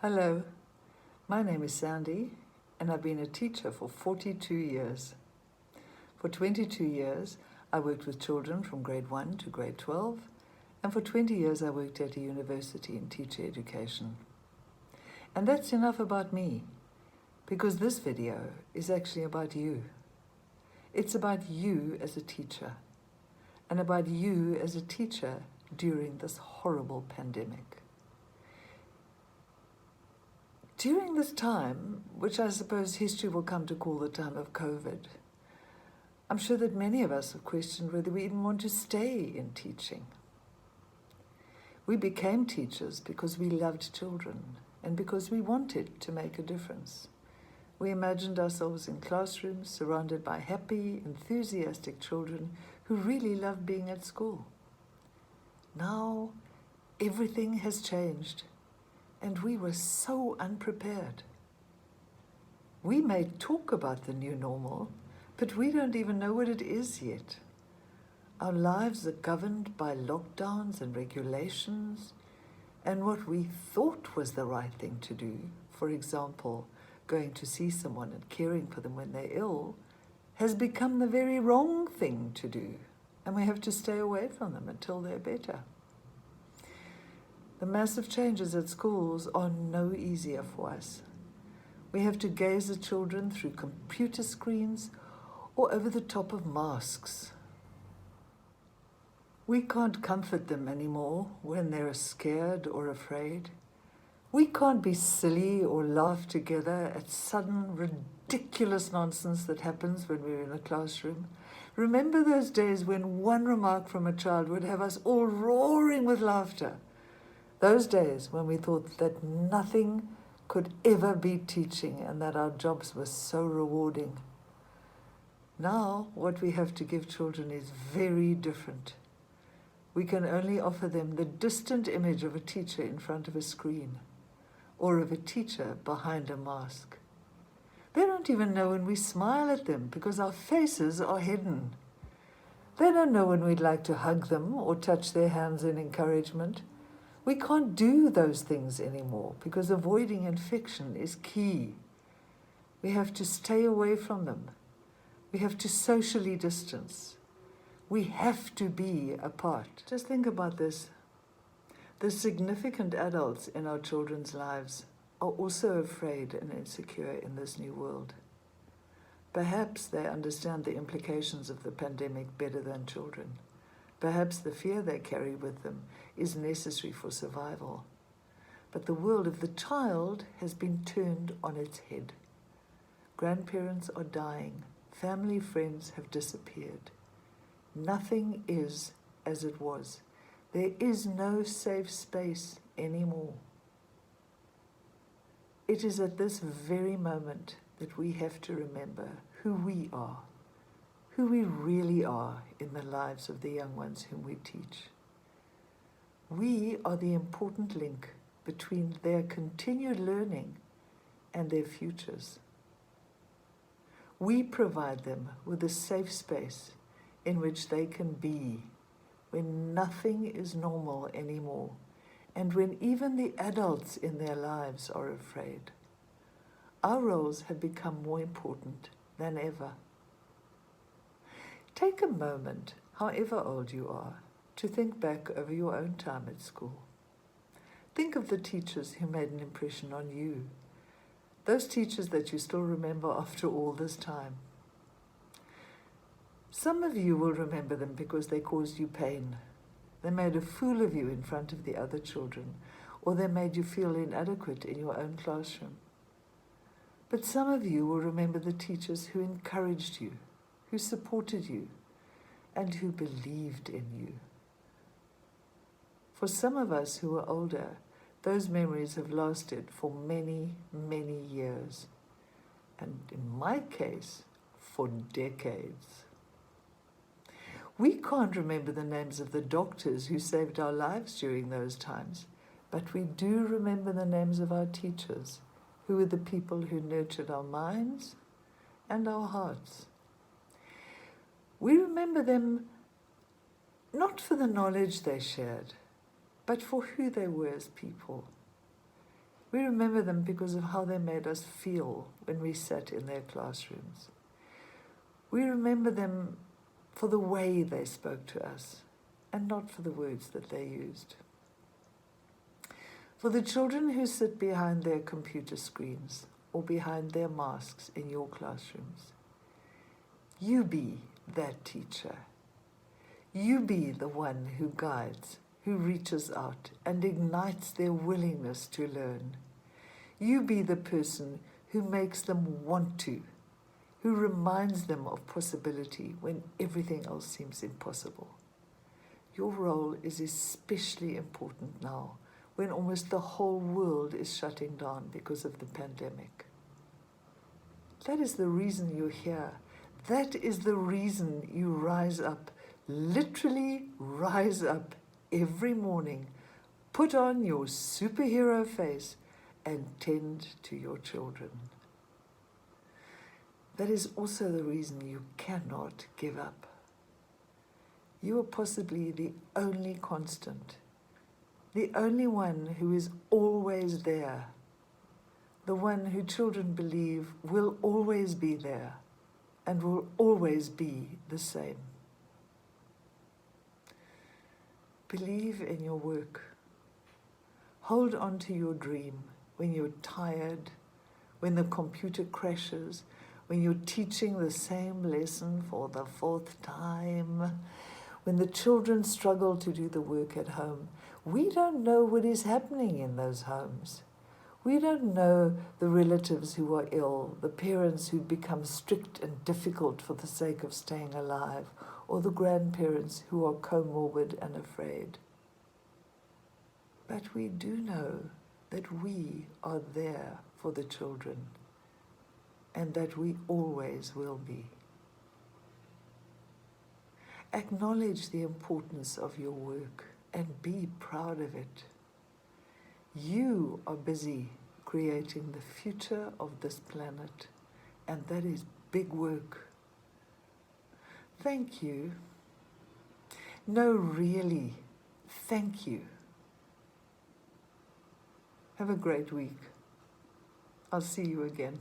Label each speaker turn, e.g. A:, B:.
A: Hello, my name is Sandy and I've been a teacher for 42 years. For 22 years, I worked with children from grade 1 to grade 12, and for 20 years I worked at a university in teacher education. And that's enough about me, because this video is actually about you. It's about you as a teacher, and about you as a teacher during this horrible pandemic. During this time, which I suppose history will come to call the time of COVID, I'm sure that many of us have questioned whether we even want to stay in teaching. We became teachers because we loved children and because we wanted to make a difference. We imagined ourselves in classrooms surrounded by happy, enthusiastic children who really loved being at school. Now, everything has changed. And we were so unprepared. We may talk about the new normal, but we don't even know what it is yet. Our lives are governed by lockdowns and regulations, and what we thought was the right thing to do, for example, going to see someone and caring for them when they're ill, has become the very wrong thing to do, and we have to stay away from them until they're better. The massive changes at schools are no easier for us. We have to gaze at children through computer screens or over the top of masks. We can't comfort them anymore when they're scared or afraid. We can't be silly or laugh together at sudden, ridiculous nonsense that happens when we're in a classroom. Remember those days when one remark from a child would have us all roaring with laughter? Those days when we thought that nothing could ever beat teaching and that our jobs were so rewarding. Now, what we have to give children is very different. We can only offer them the distant image of a teacher in front of a screen, or of a teacher behind a mask. They don't even know when we smile at them because our faces are hidden. They don't know when we'd like to hug them or touch their hands in encouragement. We can't do those things anymore because avoiding infection is key. We have to stay away from them. We have to socially distance. We have to be apart. Just think about this. The significant adults in our children's lives are also afraid and insecure in this new world. Perhaps they understand the implications of the pandemic better than children. Perhaps the fear they carry with them is necessary for survival. But the world of the child has been turned on its head. Grandparents are dying. Family friends have disappeared. Nothing is as it was. There is no safe space anymore. It is at this very moment that we have to remember who we are, who we really are in the lives of the young ones whom we teach. We are the important link between their continued learning and their futures. We provide them with a safe space in which they can be when nothing is normal anymore and when even the adults in their lives are afraid. Our roles have become more important than ever. Take a moment, however old you are, to think back over your own time at school. Think of the teachers who made an impression on you, those teachers that you still remember after all this time. Some of you will remember them because they caused you pain. They made a fool of you in front of the other children, or they made you feel inadequate in your own classroom. But some of you will remember the teachers who encouraged you, who supported you, and who believed in you. For some of us who are older, those memories have lasted for many, many years, and in my case, for decades. We can't remember the names of the doctors who saved our lives during those times, but we do remember the names of our teachers, who were the people who nurtured our minds and our hearts. We remember them not for the knowledge they shared, but for who they were as people. We remember them because of how they made us feel when we sat in their classrooms. We remember them for the way they spoke to us, and not for the words that they used. For the children who sit behind their computer screens or behind their masks in your classrooms, you be that teacher. You be the one who guides, who reaches out and ignites their willingness to learn. You be the person who makes them want to, who reminds them of possibility when everything else seems impossible. Your role is especially important now, when almost the whole world is shutting down because of the pandemic. That is the reason you're here. That is the reason you rise up, literally rise up every morning, put on your superhero face, and tend to your children. That is also the reason you cannot give up. You are possibly the only constant, the only one who is always there, the one who children believe will always be there and will always be the same. Believe in your work. Hold on to your dream when you're tired, when the computer crashes, when you're teaching the same lesson for the 4th time, when the children struggle to do the work at home. We don't know what is happening in those homes. We don't know the relatives who are ill, the parents who become strict and difficult for the sake of staying alive, or the grandparents who are comorbid and afraid. But we do know that we are there for the children, and that we always will be. Acknowledge the importance of your work and be proud of it. You are busy creating the future of this planet, and that is big work. Thank you. No, really, thank you. Have a great week. I'll see you again.